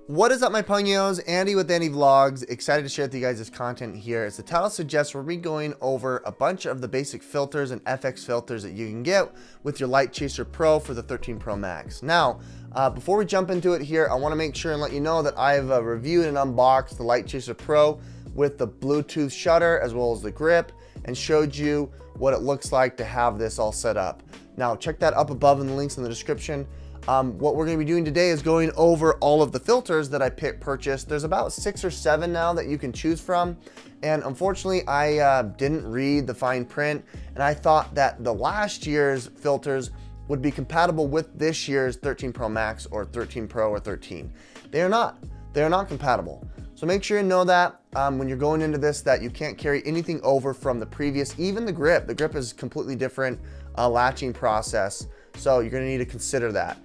What is up, my pugnios? Andy with Andy Vlogs. Excited to share with you guys this content here. As the title suggests, we'll be going over a bunch of the basic filters and FX filters that you can get with your LiteChaser Pro for the 13 Pro Max. Now, before we jump into it here, I want to make sure and let you know that I've reviewed and unboxed the LiteChaser Pro with the Bluetooth shutter as well as the grip, and showed you what it looks like to have this all set up. Now, check that up above in the links in the description. What we're going to be doing today is going over all of the filters that I purchased. There's about 6 or 7 now that you can choose from, and unfortunately I didn't read the fine print, and I thought that the last year's filters would be compatible with this year's 13 Pro Max or 13 Pro or 13. They are not. They are not compatible. So make sure you know that when you're going into this, that you can't carry anything over from the previous, even the grip. The grip is completely different latching process, so you're going to need to consider that.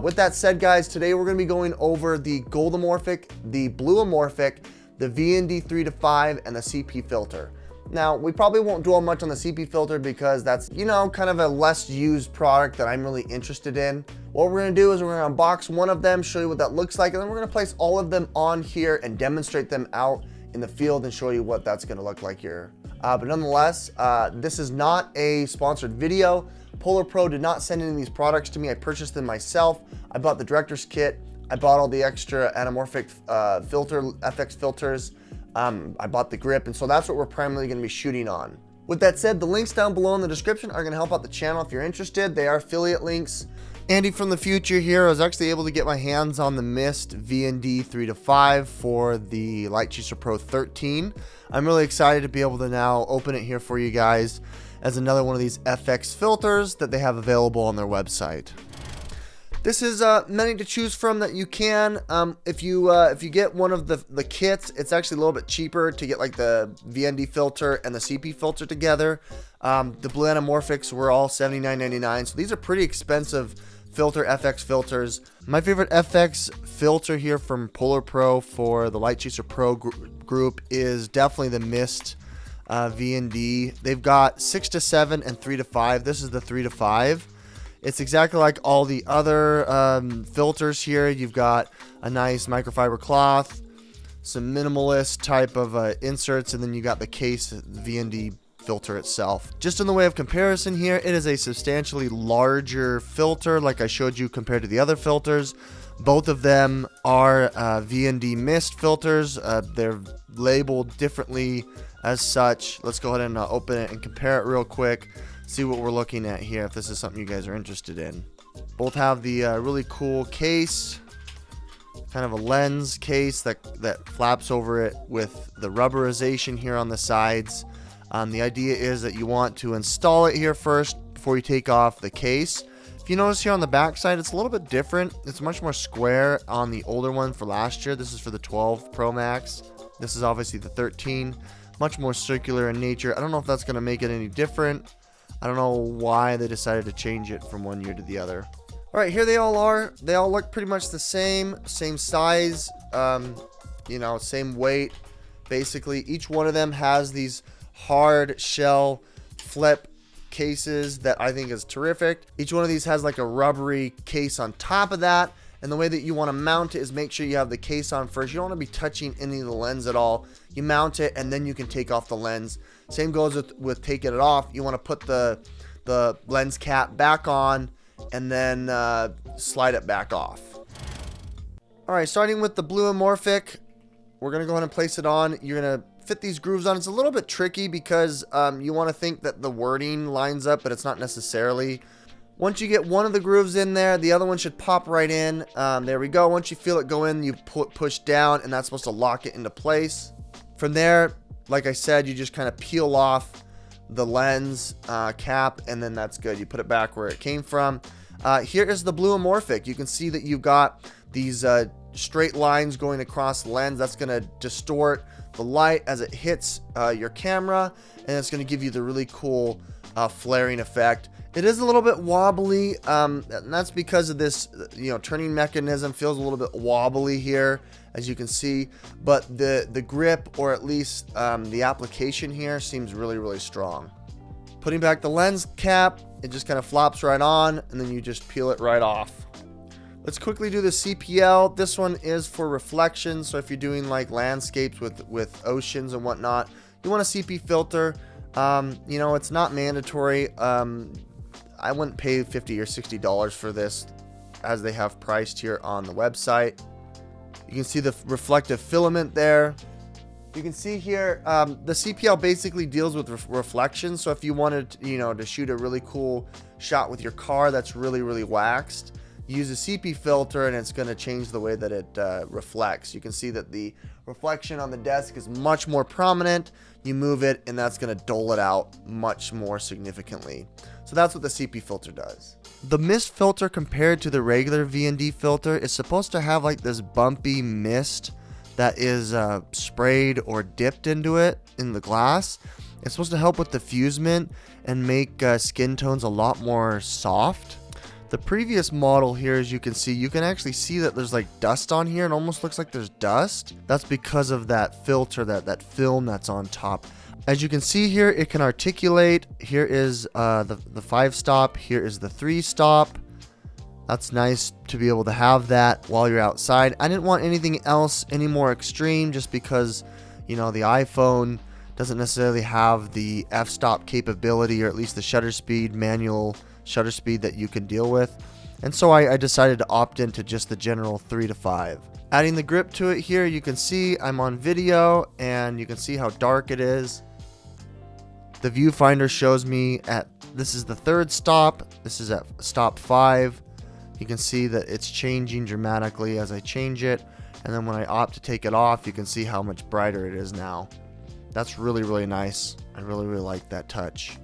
With that said, guys, today we're going to be going over the Goldmorphic, the Bluemorphic, the VND 3-5, and the CP filter. Now, we probably won't dwell much on the CP filter because that's, you know, kind of a less used product that I'm really interested in. What we're going to do is we're going to unbox one of them, show you what that looks like, and then we're going to place all of them on here and demonstrate them out in the field and show you what that's going to look like here. But nonetheless, this is not a sponsored video. Polar Pro did not send any of these products to me. I purchased them myself. I bought the director's kit. I bought all the extra Anamorphic FX filters. I bought the grip, and so that's what we're primarily going to be shooting on. With that said, the links down below in the description are going to help out the channel if you're interested. They are affiliate links. Andy from the future here. I was actually able to get my hands on the Mist VND 3-5 for the LiteChaser Pro 13. I'm really excited to be able to now open it here for you guys as another one of these FX filters that they have available on their website. This is many to choose from that you can. If you get one of the kits, it's actually a little bit cheaper to get like the VND filter and the CP filter together. The Blue Anamorphics were all $79.99, so these are pretty expensive FX filters. My favorite FX filter here from Polar Pro for the LiteChaser Pro group is definitely the Mist VND. They've got 6-7 and 3-5. This is the 3-5. It's exactly like all the other filters here. You've got a nice microfiber cloth, some minimalist type of inserts, and then you got the case VND filter itself. Just in the way of comparison here, it is a substantially larger filter like I showed you compared to the other filters. Both of them are VND Mist filters. They're labeled differently as such. Let's go ahead and open it and compare it real quick, see what we're looking at here, if this is something you guys are interested in. Both have the really cool case, kind of a lens case that flaps over it with the rubberization here on the sides. The idea is that you want to install it here first before you take off the case. If you notice here on the back side, it's a little bit different. It's much more square on the older one for last year. This is for the 12 Pro Max. This is obviously the 13. Much more circular in nature. I don't know if that's going to make it any different. I don't know why they decided to change it from one year to the other. All right, here they all are. They all look pretty much the same size, you know, same weight. Basically, each one of them has these hard shell flip cases that I think is terrific. Each one of these has like a rubbery case on top of that, and the way that you want to mount it is make sure you have the case on first. You don't want to be touching any of the lens at all. You mount it and then you can take off the lens. Same goes with taking it off. You want to put the lens cap back on and then slide it back off. All right, starting with the Bluemorphic, we're gonna go ahead and place it on. You're gonna fit these grooves on. It's a little bit tricky because you want to think that the wording lines up, but it's not necessarily. Once you get one of the grooves in there, the other one should pop right in. There we go. Once you feel it go in, you push down, and that's supposed to lock it into place. From there, like I said, you just kind of peel off the lens cap, and then that's good. You put it back where it came from. Here is the Bluemorphic. You can see that you've got these straight lines going across the lens. That's going to distort the light as it hits your camera, and it's going to give you the really cool flaring effect. It is a little bit wobbly, and that's because of this, you know, turning mechanism feels a little bit wobbly here, as you can see, but the grip, or at least the application here, seems really strong. Putting back the lens cap, it just kind of flops right on, and then you just peel it right off. Let's quickly do the CPL. This one is for reflection. So if you're doing like landscapes with oceans and whatnot, you want a CP filter. You know, it's not mandatory. I wouldn't pay $50 or $60 for this, as they have priced here on the website. You can see the reflective filament there. You can see here, the CPL basically deals with reflection. So if you wanted, you know, to shoot a really cool shot with your car that's really waxed, use a CP filter and it's going to change the way that it reflects. You can see that the reflection on the desk is much more prominent. You move it and that's going to dull it out much more significantly. So that's what the CP filter does. The mist filter, compared to the regular VND filter, is supposed to have like this bumpy mist that is sprayed or dipped into it in the glass. It's supposed to help with diffusement and make skin tones a lot more soft. The previous model here, as you can see, you can actually see that there's like dust on here. It almost looks like there's dust. That's because of that filter, that film that's on top. As you can see here, it can articulate. Here is the 5-stop. Here is the 3-stop. That's nice to be able to have that while you're outside. I didn't want anything else any more extreme, just because, you know, the iPhone doesn't necessarily have the f-stop capability, or at least the shutter speed, manual shutter speed that you can deal with. And so I decided to opt into just the general 3 to 5. Adding the grip to it here, you can see I'm on video and you can see how dark it is. The viewfinder shows me this is the 3rd stop. This is at stop 5. You can see that it's changing dramatically as I change it. And then when I opt to take it off, you can see how much brighter it is now. That's really nice. I really like that touch.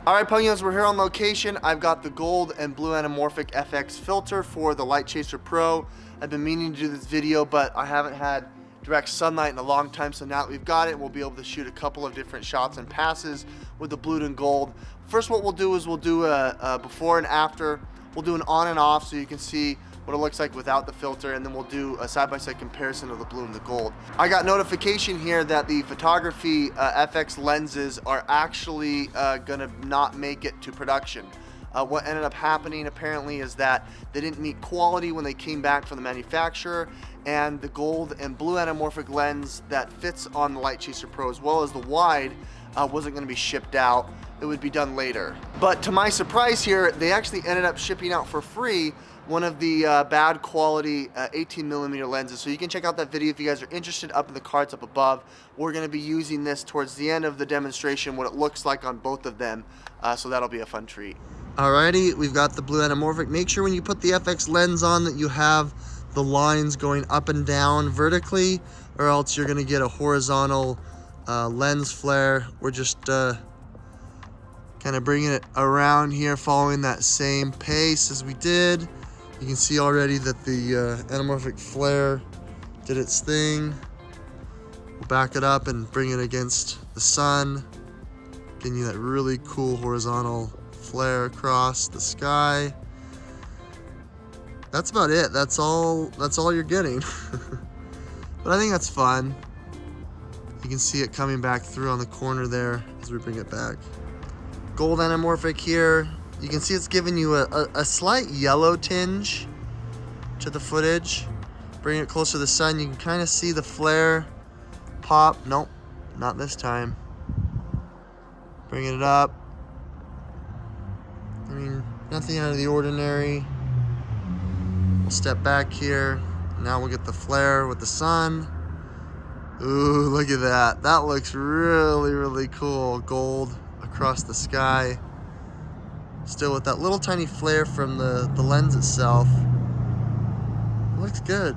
Alright, Pungians, we're here on location. I've got the gold and blue anamorphic FX filter for the LiteChaser Pro. I've been meaning to do this video, but I haven't had direct sunlight in a long time, so now that we've got it, we'll be able to shoot a couple of different shots and passes with the blue and gold. First, what we'll do is we'll do a before and after. We'll do an on and off so you can see what it looks like without the filter, and then we'll do a side-by-side comparison of the blue and the gold. I got notification here that the photography FX lenses are actually gonna not make it to production. What ended up happening apparently is that they didn't meet quality when they came back from the manufacturer, and the gold and blue anamorphic lens that fits on the LiteChaser Pro, as well as the wide, wasn't going to be shipped out. It would be done later. But to my surprise here, they actually ended up shipping out for free one of the bad quality 18mm lenses. So you can check out that video if you guys are interested, up in the cards up above. We're going to be using this towards the end of the demonstration, what it looks like on both of them. So that'll be a fun treat. Alrighty, we've got the blue anamorphic. Make sure when you put the FX lens on that you have the lines going up and down vertically, or else you're going to get a horizontal lens flare. We're just kind of bringing it around here, following that same pace as we did. You can see already that the anamorphic flare did its thing. We'll back it up and bring it against the sun, getting you that really cool horizontal flare across the sky. That's about it. That's all you're getting. But I think that's fun. You can see it coming back through on the corner there as we bring it back. Gold anamorphic here. You can see it's giving you a slight yellow tinge to the footage. Bring it closer to the sun, you can kind of see the flare pop. Nope, not this time. Bringing it up. I mean, nothing out of the ordinary. We'll step back here. Now we'll get the flare with the sun. Ooh, look at that. That looks really cool. Gold across the sky. Still with that little tiny flare from the lens itself. It looks good.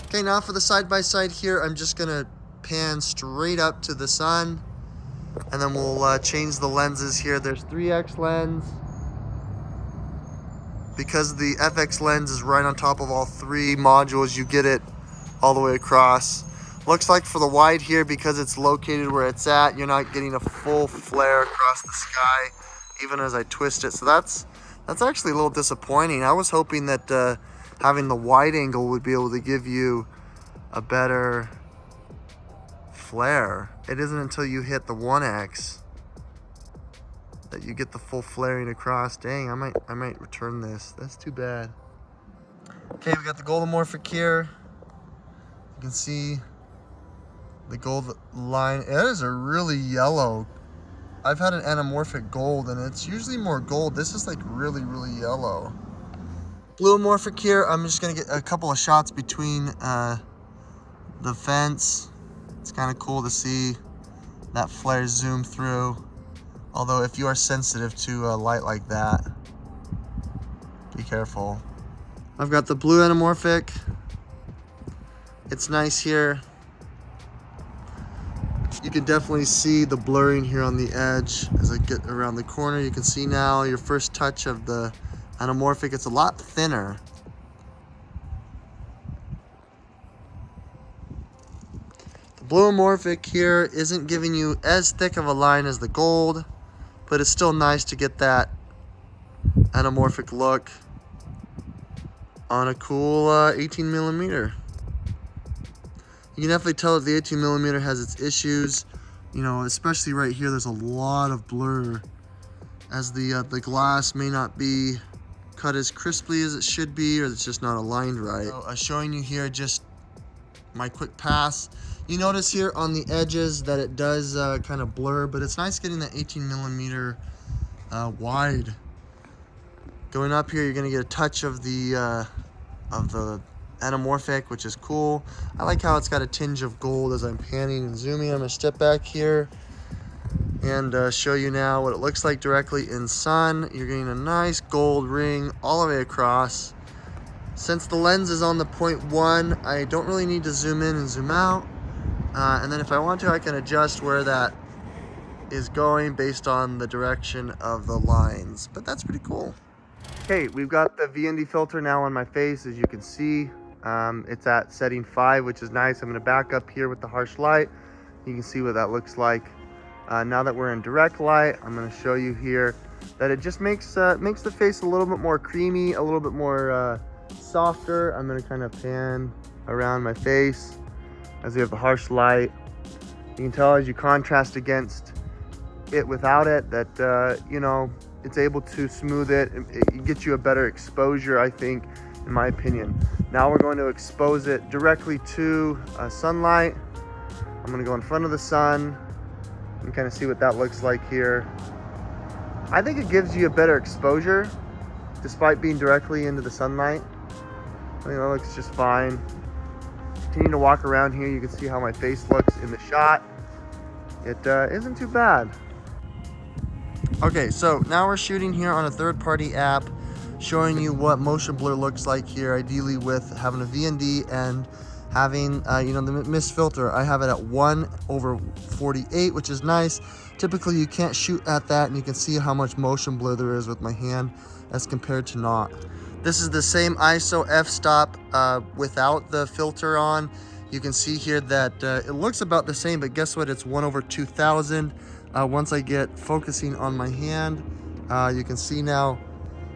Okay, now for the side-by-side here, I'm just gonna pan straight up to the sun, and then we'll change the lenses here. There's 3x lens. Because the FX lens is right on top of all 3 modules, you get it all the way across. Looks like for the wide here, because it's located where it's at, you're not getting a full flare across the sky, even as I twist it. So that's actually a little disappointing. I was hoping that having the wide angle would be able to give you a better flare. It isn't until you hit the 1x that you get the full flaring across. Dang, I might return this. That's too bad. Okay, we got the Goldmorphic here. You can see the gold line. It is a really yellow. I've had an Anamorphic gold and it's usually more gold. This is like really, really yellow. Bluemorphic here. I'm just gonna get a couple of shots between the fence. It's kind of cool to see that flare zoom through. Although if you are sensitive to a light like that, be careful. I've got the blue Anamorphic. It's nice here. You can definitely see the blurring here on the edge as I get around the corner. You can see now your first touch of the Anamorphic. It's a lot thinner. The Bluemorphic here isn't giving you as thick of a line as the gold, but it's still nice to get that Anamorphic look on a cool 18 millimeter. You can definitely tell that the 18 millimeter has its issues, you know, especially right here. There's a lot of blur as the glass may not be cut as crisply as it should be, or it's just not aligned right. So, showing you here just my quick pass. You notice here on the edges that it does kind of blur, but it's nice getting that 18 millimeter wide. Going up here, you're gonna get a touch of the Anamorphic, which is cool. I like how it's got a tinge of gold as I'm panning and zooming. I'm gonna step back here and show you now what it looks like directly in sun. You're getting a nice gold ring all the way across. Since the lens is on the 0.1, I don't really need to zoom in and zoom out. And then if I want to, I can adjust where that is going based on the direction of the lines. But that's pretty cool. Okay, we've got the VND filter now on my face, as you can see. It's at setting 5, which is nice. I'm going to back up here with the harsh light. You can see what that looks like. Now that we're in direct light, I'm going to show you here that it just makes the face a little bit more creamy, a little bit more softer. I'm going to kind of pan around my face as we have the harsh light. You can tell as you contrast against it without it that, you know, it's able to smooth it. It gets you a better exposure, I think, in my opinion. Now we're going to expose it directly to sunlight. I'm going to go in front of the sun and kind of see what that looks like here. I think it gives you a better exposure despite being directly into the sunlight. I think that looks just fine. Continue to walk around here. You can see how my face looks in the shot. It isn't too bad. Okay, so now we're shooting here on a third-party app, showing you what motion blur looks like here, ideally with having a VND and having, you know, the Mist filter. I have it at 1/48, which is nice. Typically, you can't shoot at that, and you can see how much motion blur there is with my hand as compared to not. This is the same ISO f-stop without the filter on. You can see here that it looks about the same, but guess what? It's 1/2000. Once I get focusing on my hand, you can see now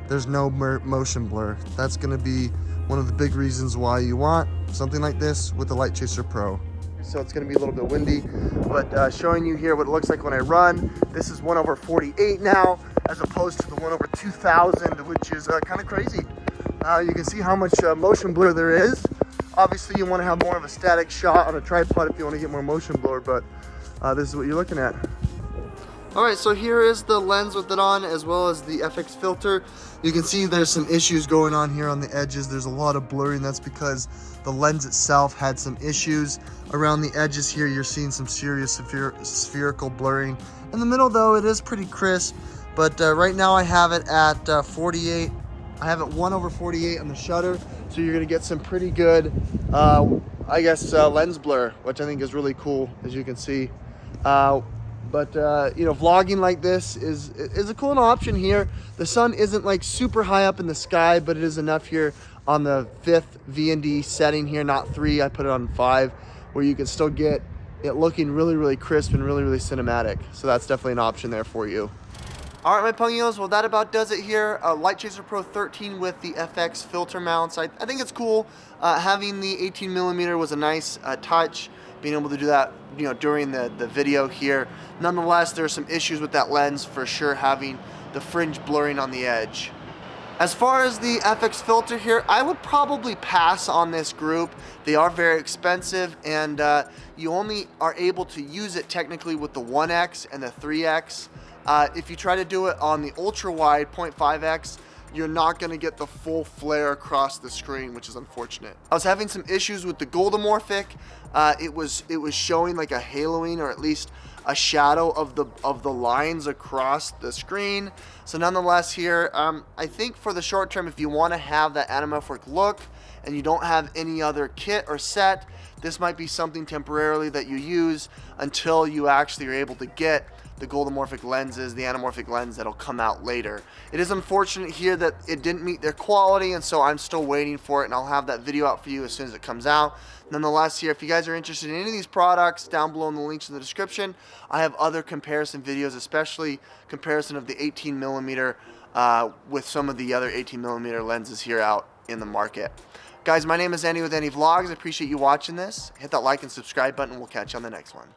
there's no motion blur. That's going to be one of the big reasons why you want something like this with the LiteChaser Pro. So it's going to be a little bit windy, but showing you here what it looks like when I run. This is 1/48 now, as opposed to the 1/2000, which is kind of crazy. You can see how much motion blur there is. Obviously, you want to have more of a static shot on a tripod if you want to get more motion blur, but this is what you're looking at. Alright, so here is the lens with it on, as well as the FX filter. You can see there's some issues going on here on the edges. There's a lot of blurring. That's because the lens itself had some issues. Around the edges here, you're seeing some serious spherical blurring. In the middle, though, it is pretty crisp. But right now I have it at 48. I have it 1/48 on the shutter. So you're going to get some pretty good, I guess, lens blur, which I think is really cool, as you can see. But you know, vlogging like this is a cool option here. The sun isn't like super high up in the sky, but it is enough here on the 5th VND setting here, not 3. I put it on 5, where you can still get it looking really, really crisp and really, really cinematic. So that's definitely an option there for you. All right, my pungios, well, that about does it here. LiteChaser Pro 13 with the FX filter mounts. I think it's cool. Having the 18 millimeter was a nice touch, being able to do that, you know, during the video here. Nonetheless, there are some issues with that lens for sure, having the fringe blurring on the edge. As far as the FX filter here, I would probably pass on this group. They are very expensive, and you only are able to use it technically with the 1X and the 3X. If you try to do it on the ultra wide 0.5X, you're not going to get the full flare across the screen, which is unfortunate. I was having some issues with the Goldmorphic. It was showing like a haloing, or at least a shadow of the lines across the screen. So nonetheless here, I think for the short term, if you want to have that anamorphic look and you don't have any other kit or set, this might be something temporarily that you use until you actually are able to get the Goldmorphic lenses, the anamorphic lens that'll come out later. It is unfortunate here that it didn't meet their quality, and so I'm still waiting for it, and I'll have that video out for you as soon as it comes out. Nonetheless here, if you guys are interested in any of these products, down below in the links in the description, I have other comparison videos, especially comparison of the 18mm with some of the other 18mm lenses here out in the market. Guys, my name is Andy with Andy Vlogs. I appreciate you watching this. Hit that like and subscribe button. We'll catch you on the next one.